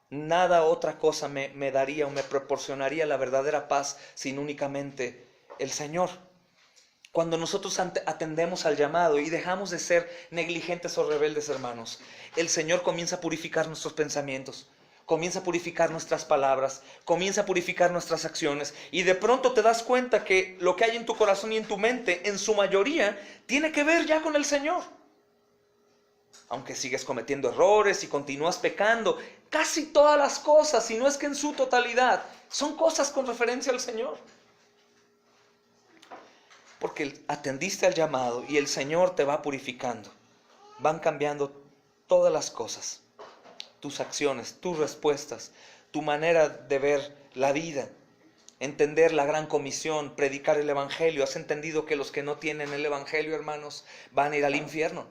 Nada otra cosa me daría o me proporcionaría la verdadera paz sin únicamente el Señor. Cuando nosotros atendemos al llamado y dejamos de ser negligentes o rebeldes, hermanos, el Señor comienza a purificar nuestros pensamientos, comienza a purificar nuestras palabras, comienza a purificar nuestras acciones, y de pronto te das cuenta que lo que hay en tu corazón y en tu mente, en su mayoría, tiene que ver ya con el Señor. Aunque sigues cometiendo errores y continúas pecando, casi todas las cosas, si no es que en su totalidad, son cosas con referencia al Señor. Porque atendiste al llamado y el Señor te va purificando. Van cambiando todas las cosas. Tus acciones, tus respuestas, tu manera de ver la vida, entender la gran comisión, predicar el evangelio. Has entendido que los que no tienen el evangelio, hermanos, van a ir al infierno.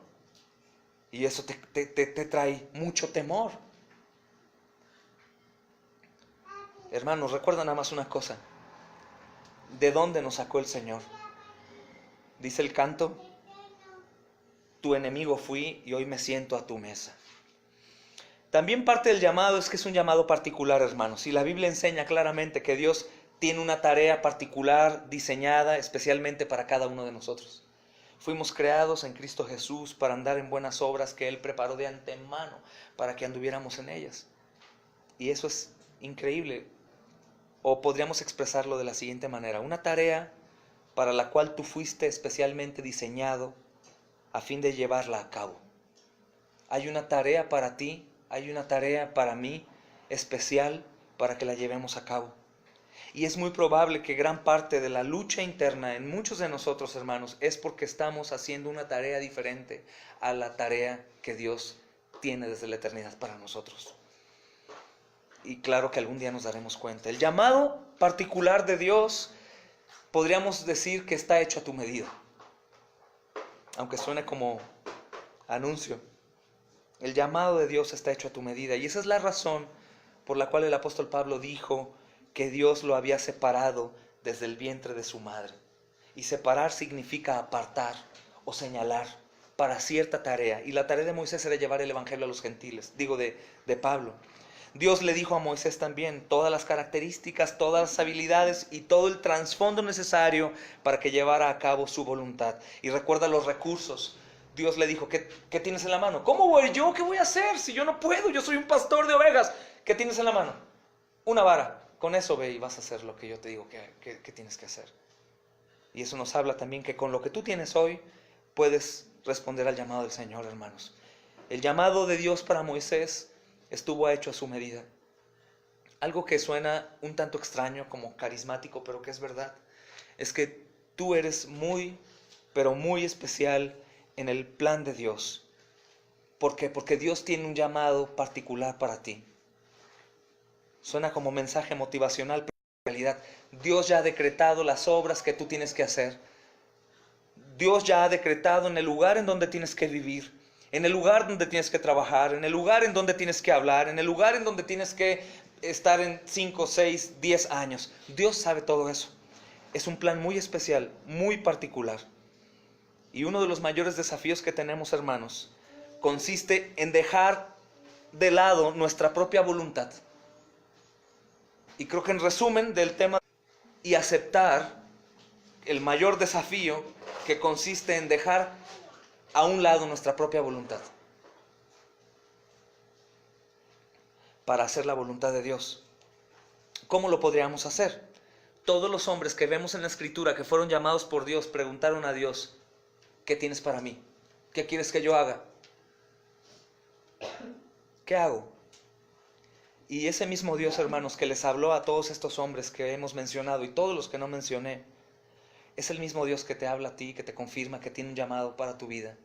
Y eso te trae mucho temor. Hermanos, recuerda nada más una cosa. ¿De dónde nos sacó el Señor? Dice el canto: tu enemigo fui y hoy me siento a tu mesa. También parte del llamado es que es un llamado particular, hermanos. Y la Biblia enseña claramente que Dios tiene una tarea particular diseñada especialmente para cada uno de nosotros. Fuimos creados en Cristo Jesús para andar en buenas obras que Él preparó de antemano para que anduviéramos en ellas. Y eso es increíble. O podríamos expresarlo de la siguiente manera: una tarea para la cual tú fuiste especialmente diseñado a fin de llevarla a cabo. Hay una tarea para ti, hay una tarea para mí especial para que la llevemos a cabo. Y es muy probable que gran parte de la lucha interna en muchos de nosotros, hermanos, es porque estamos haciendo una tarea diferente a la tarea que Dios tiene desde la eternidad para nosotros. Y claro que algún día nos daremos cuenta. El llamado particular de Dios, podríamos decir que está hecho a tu medida. Aunque suene como anuncio. El llamado de Dios está hecho a tu medida. Y esa es la razón por la cual el apóstol Pablo dijo que Dios lo había separado desde el vientre de su madre. Y separar significa apartar o señalar para cierta tarea. Y la tarea de Moisés era llevar el evangelio a los gentiles. Digo, de Pablo. Dios le dijo a Moisés también todas las características, todas las habilidades y todo el trasfondo necesario para que llevara a cabo su voluntad. Y recuerda los recursos. Dios le dijo: ¿qué tienes en la mano? ¿Cómo voy yo? ¿Qué voy a hacer si yo no puedo? Yo soy un pastor de ovejas. ¿Qué tienes en la mano? Una vara. Con eso ve y vas a hacer lo que yo te digo que tienes que hacer. Y eso nos habla también que con lo que tú tienes hoy puedes responder al llamado del Señor, hermanos. El llamado de Dios para Moisés estuvo hecho a su medida. Algo que suena un tanto extraño, como carismático, pero que es verdad, es que tú eres muy, pero muy especial en el plan de Dios. ¿Por qué? Porque Dios tiene un llamado particular para ti. Suena como mensaje motivacional, pero en realidad Dios ya ha decretado las obras que tú tienes que hacer. Dios ya ha decretado en el lugar en donde tienes que vivir, en el lugar donde tienes que trabajar, en el lugar en donde tienes que hablar, en el lugar en donde tienes que estar en 5, 6, 10 años. Dios sabe todo eso. Es un plan muy especial, muy particular. Y uno de los mayores desafíos que tenemos, hermanos, consiste en dejar de lado nuestra propia voluntad. Y creo que en resumen del tema, y aceptar el mayor desafío, que consiste en dejar a un lado nuestra propia voluntad para hacer la voluntad de Dios. ¿Cómo lo podríamos hacer? Todos los hombres que vemos en la Escritura que fueron llamados por Dios preguntaron a Dios: ¿qué tienes para mí? ¿Qué quieres que yo haga? ¿Qué hago? Y ese mismo Dios, hermanos, que les habló a todos estos hombres que hemos mencionado y todos los que no mencioné, Es el mismo Dios que te habla a ti, que te confirma que tiene un llamado para tu vida,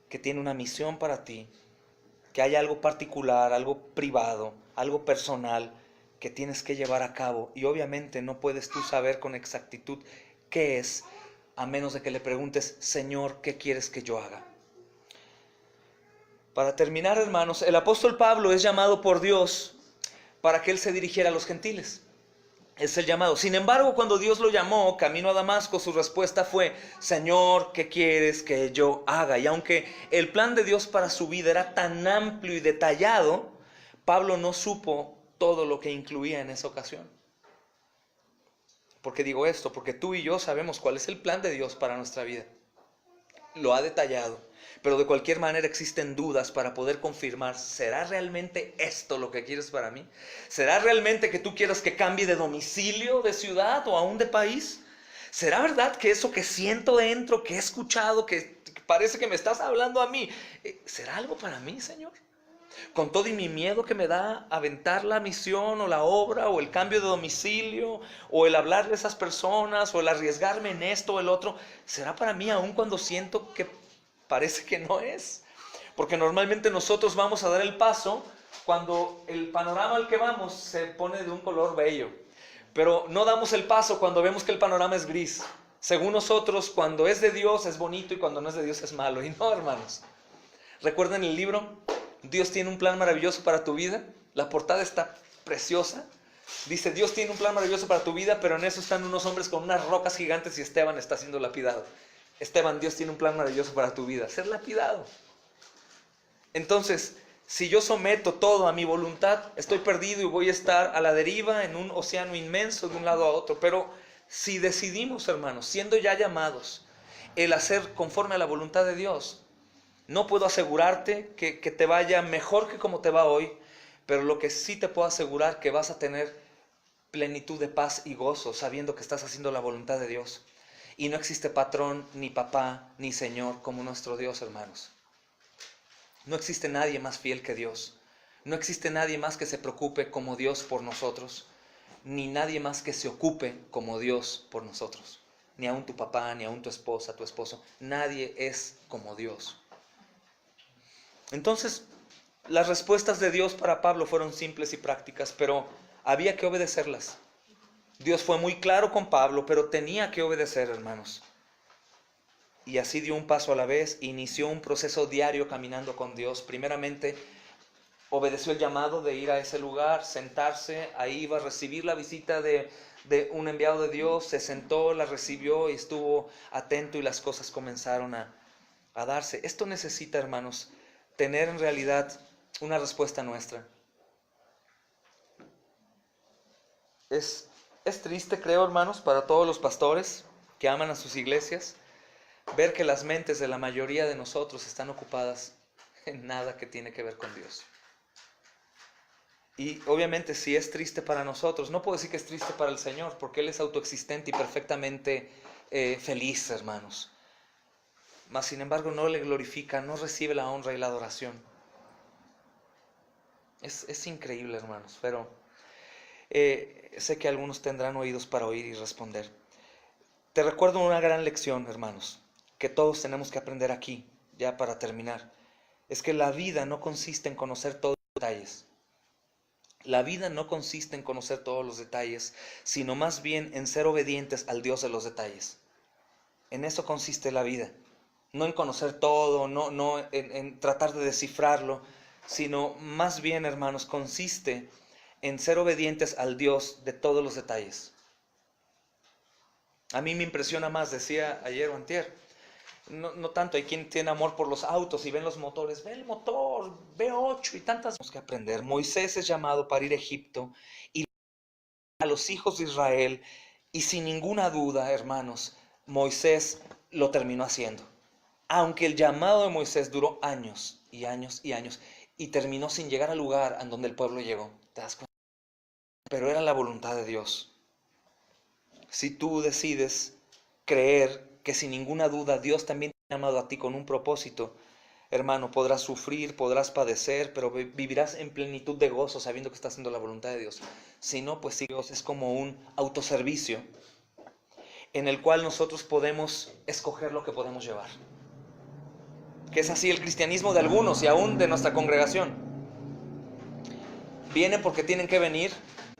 que tiene una misión para ti, que hay algo particular, algo privado, algo personal que tienes que llevar a cabo. Y obviamente no puedes tú saber con exactitud qué es, a menos de que le preguntes: Señor, ¿qué quieres que yo haga? Para terminar, hermanos, el apóstol Pablo es llamado por Dios para que él se dirigiera a los gentiles. Es el llamado. Sin embargo, cuando Dios lo llamó camino a Damasco, su respuesta fue: Señor, ¿qué quieres que yo haga? Y aunque el plan de Dios para su vida era tan amplio y detallado, Pablo no supo todo lo que incluía en esa ocasión. ¿Por qué digo esto? Porque tú y yo sabemos cuál es el plan de Dios para nuestra vida. Lo ha detallado. Pero de cualquier manera existen dudas para poder confirmar: ¿será realmente esto lo que quieres para mí? ¿Será realmente que tú quieras que cambie de domicilio, de ciudad o aún de país? ¿Será verdad que eso que siento dentro, que he escuchado, que parece que me estás hablando a mí, será algo para mí, Señor? Con todo y mi miedo que me da aventar la misión o la obra o el cambio de domicilio o el hablarle a esas personas o el arriesgarme en esto o el otro, ¿será para mí aún cuando siento que parece que no es? Porque normalmente nosotros vamos a dar el paso cuando el panorama al que vamos se pone de un color bello, pero no damos el paso cuando vemos que el panorama es gris. Según nosotros, cuando es de Dios es bonito y cuando no es de Dios es malo. Y no, hermanos. ¿Recuerdan el libro? Dios tiene un plan maravilloso para tu vida. La portada está preciosa. Dice: Dios tiene un plan maravilloso para tu vida, pero en eso están unos hombres con unas rocas gigantes y Esteban está siendo lapidado. Esteban, Dios tiene un plan maravilloso para tu vida: ser lapidado. Entonces, si yo someto todo a mi voluntad, estoy perdido y voy a estar a la deriva en un océano inmenso de un lado a otro. Pero si decidimos, hermanos, siendo ya llamados, el hacer conforme a la voluntad de Dios, no puedo asegurarte que te vaya mejor que como te va hoy, pero lo que sí te puedo asegurar que vas a tener plenitud de paz y gozo sabiendo que estás haciendo la voluntad de Dios. Y no existe patrón, ni papá, ni Señor como nuestro Dios, hermanos. No existe nadie más fiel que Dios. No existe nadie más que se preocupe como Dios por nosotros, ni nadie más que se ocupe como Dios por nosotros. Ni aun tu papá, ni aun tu esposa, tu esposo. Nadie es como Dios. Entonces, las respuestas de Dios para Pablo fueron simples y prácticas, pero había que obedecerlas. Dios fue muy claro con Pablo, pero tenía que obedecer, hermanos. Y así dio un paso a la vez, inició un proceso diario caminando con Dios. Primeramente, obedeció el llamado de ir a ese lugar, sentarse, ahí iba a recibir la visita de un enviado de Dios, se sentó, la recibió y estuvo atento y las cosas comenzaron a darse. Esto necesita, hermanos, tener en realidad una respuesta nuestra. Es triste, creo, hermanos, para todos los pastores que aman a sus iglesias, ver que las mentes de la mayoría de nosotros están ocupadas en nada que tiene que ver con Dios. Y obviamente si es triste para nosotros, no puedo decir que es triste para el Señor, porque Él es autoexistente y perfectamente feliz, hermanos. Mas sin embargo no le glorifica, no recibe la honra y la adoración. Es increíble, hermanos, pero sé que algunos tendrán oídos para oír y responder. Te recuerdo una gran lección, hermanos, que todos tenemos que aprender aquí, ya para terminar. Es que la vida no consiste en conocer todos los detalles. La vida no consiste en conocer todos los detalles, sino más bien en ser obedientes al Dios de los detalles. En eso consiste la vida. No en conocer todo, no en tratar de descifrarlo, sino más bien, hermanos, consiste en ser obedientes al Dios de todos los detalles. A mí me impresiona más, decía ayer o antier, no tanto, hay quien tiene amor por los autos y ven los motores, ve el motor, V8 y tantas cosas que aprender. Moisés es llamado para ir a Egipto y a los hijos de Israel, y sin ninguna duda, hermanos, Moisés lo terminó haciendo. Aunque el llamado de Moisés duró años y años y años y terminó sin llegar al lugar en donde el pueblo llegó. ¿Te das cuenta? Pero era la voluntad de Dios. Si tú decides creer que sin ninguna duda Dios también te ha llamado a ti con un propósito, hermano, podrás sufrir, podrás padecer, pero vivirás en plenitud de gozo sabiendo que estás haciendo la voluntad de Dios. Si no, pues sí, Dios es como un autoservicio en el cual nosotros podemos escoger lo que podemos llevar. Que es así el cristianismo de algunos y aún de nuestra congregación. Vienen porque tienen que venir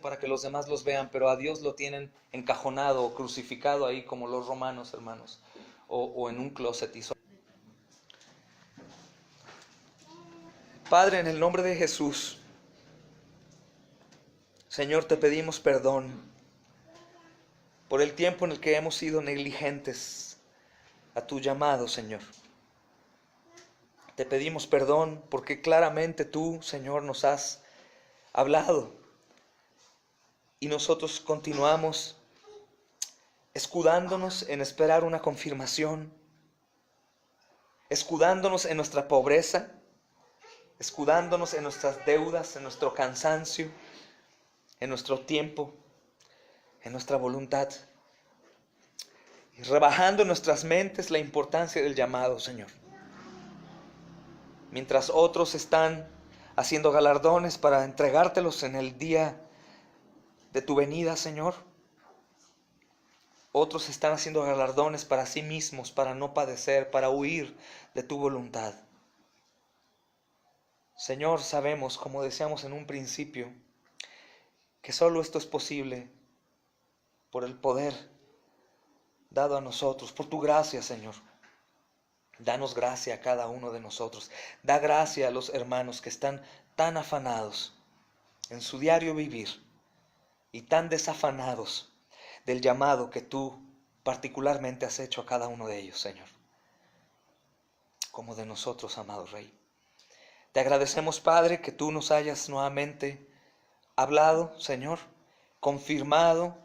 para que los demás los vean, pero a Dios lo tienen encajonado o crucificado ahí como los romanos, hermanos, o en un closet. Padre, en el nombre de Jesús, Señor, te pedimos perdón por el tiempo en el que hemos sido negligentes a tu llamado, Señor. Te pedimos perdón porque claramente tú, Señor, nos has hablado y nosotros continuamos escudándonos en esperar una confirmación, escudándonos en nuestra pobreza, escudándonos en nuestras deudas, en nuestro cansancio, en nuestro tiempo, en nuestra voluntad, y rebajando en nuestras mentes la importancia del llamado, Señor. Mientras otros están haciendo galardones para entregártelos en el día de tu venida, Señor, otros están haciendo galardones para sí mismos, para no padecer, para huir de tu voluntad. Señor, sabemos, como decíamos en un principio, que solo esto es posible por el poder dado a nosotros, por tu gracia, Señor. Danos gracia a cada uno de nosotros. Da gracia a los hermanos que están tan afanados en su diario vivir y tan desafanados del llamado que tú particularmente has hecho a cada uno de ellos, Señor, como de nosotros, amado Rey. Te agradecemos, Padre, que tú nos hayas nuevamente hablado, Señor, confirmado.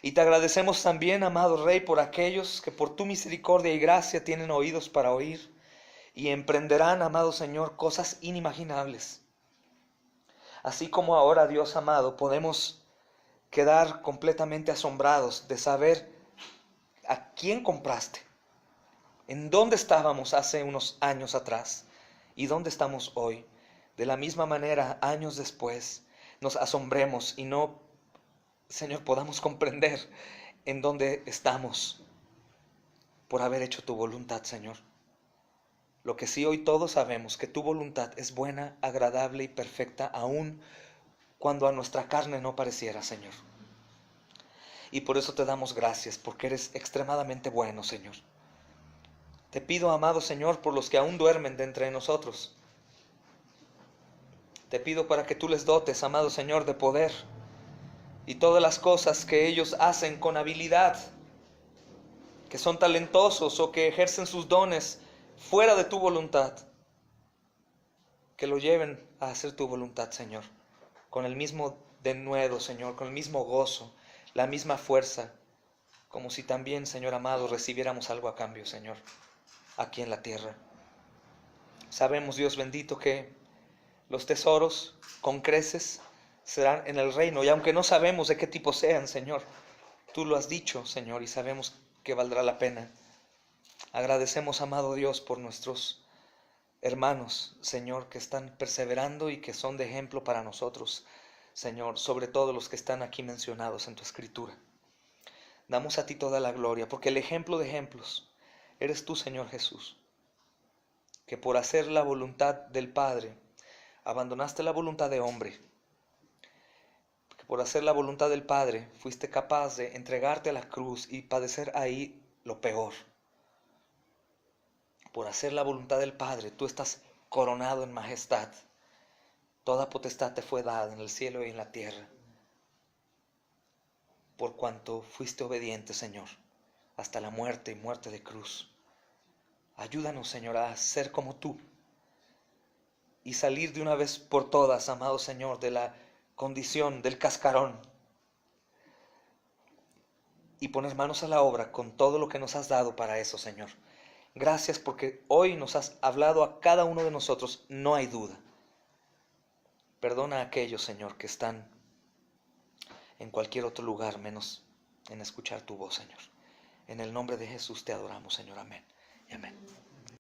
Y te agradecemos también, amado Rey, por aquellos que por tu misericordia y gracia tienen oídos para oír y emprenderán, amado Señor, cosas inimaginables. Así como ahora, Dios amado, podemos quedar completamente asombrados de saber a quién compraste, en dónde estábamos hace unos años atrás y dónde estamos hoy. De la misma manera, años después, nos asombremos y no, Señor, podamos comprender en dónde estamos por haber hecho tu voluntad, Señor. Lo que sí hoy todos sabemos, que tu voluntad es buena, agradable y perfecta, aun cuando a nuestra carne no pareciera, Señor. Y por eso te damos gracias, porque eres extremadamente bueno, Señor. Te pido, amado Señor, por los que aún duermen de entre nosotros. Te pido para que tú les dotes, amado Señor, de poder y todas las cosas que ellos hacen con habilidad, que son talentosos o que ejercen sus dones fuera de tu voluntad, que lo lleven a hacer tu voluntad, Señor, con el mismo denuedo, Señor, con el mismo gozo, la misma fuerza, como si también, Señor amado, recibiéramos algo a cambio, Señor, aquí en la tierra. Sabemos, Dios bendito, que los tesoros con creces serán en el reino, y aunque no sabemos de qué tipo sean, Señor, tú lo has dicho, Señor, y sabemos que valdrá la pena. Agradecemos, amado Dios, por nuestros hermanos, Señor, que están perseverando y que son de ejemplo para nosotros, Señor, sobre todo los que están aquí mencionados en tu escritura. Damos a ti toda la gloria, porque el ejemplo de ejemplos eres tú, Señor Jesús, que por hacer la voluntad del Padre, abandonaste la voluntad de hombre, que por hacer la voluntad del Padre fuiste capaz de entregarte a la cruz y padecer ahí lo peor. Por hacer la voluntad del Padre, tú estás coronado en majestad. Toda potestad te fue dada en el cielo y en la tierra, por cuanto fuiste obediente, Señor, hasta la muerte y muerte de cruz. Ayúdanos, Señor, a ser como tú y salir de una vez por todas, amado Señor, de la condición del cascarón y poner manos a la obra con todo lo que nos has dado para eso, Señor. Gracias porque hoy nos has hablado a cada uno de nosotros, no hay duda. Perdona a aquellos, Señor, que están en cualquier otro lugar menos en escuchar tu voz, Señor. En el nombre de Jesús te adoramos, Señor. Amén y amén.